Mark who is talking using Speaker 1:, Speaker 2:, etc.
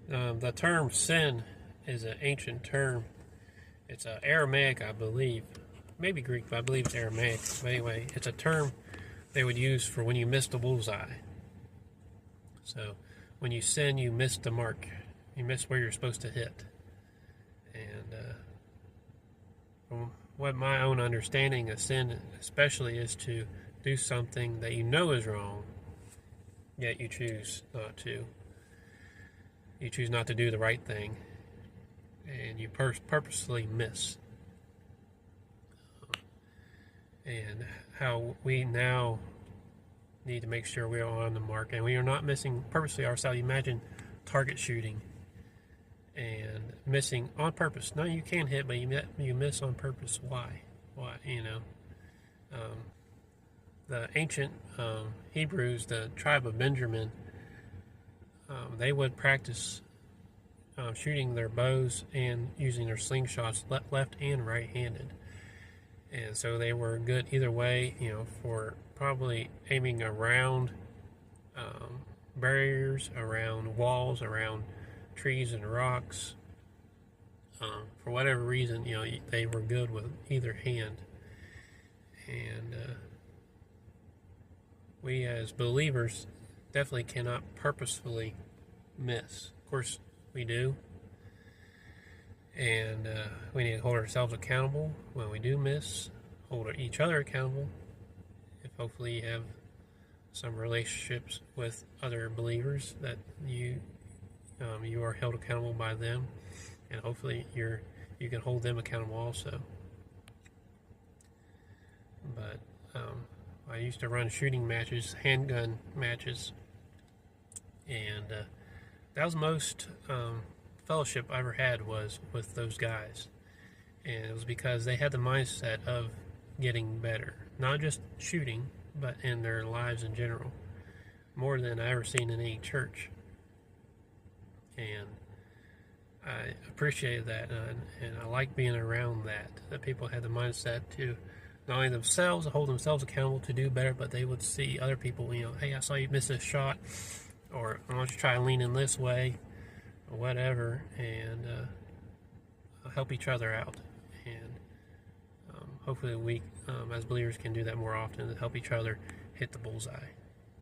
Speaker 1: The term sin is an ancient term. It's Aramaic, I believe. Maybe Greek, but I believe it's Aramaic. But anyway, it's a term they would use for when you miss the bullseye. So when you sin, you miss the mark. You miss where you're supposed to hit. And from what my own understanding of sin especially is to do something that you know is wrong, yet you choose not to. You choose not to do the right thing, and you purposely miss. And how we now need to make sure we are on the mark, and we are not missing purposely ourselves. Imagine target shooting and missing on purpose. No, you can hit, but you miss on purpose. Why? Why? The ancient Hebrews, the tribe of Benjamin, they would practice shooting their bows and using their slingshots left and right-handed. And so they were good either way, for probably aiming around barriers, around walls, around trees and rocks. For whatever reason, they were good with either hand. And we as believers definitely cannot purposefully miss. Of course, we do. And we need to hold ourselves accountable when we do miss, hold each other accountable. If hopefully you have some relationships with other believers that you are held accountable by them, and hopefully you can hold them accountable also. But I used to run shooting matches, handgun matches, and that was the most fellowship I ever had was with those guys. And it was because they had the mindset of getting better, not just shooting, but in their lives in general, more than I ever seen in any church. And I appreciated that, and I like being around that people had the mindset to not only themselves hold themselves accountable to do better, but they would see other people, hey, I saw you miss this shot, or I want you to try leaning this way, or whatever, and help each other out. And hopefully we, as believers, can do that more often and help each other hit the bullseye.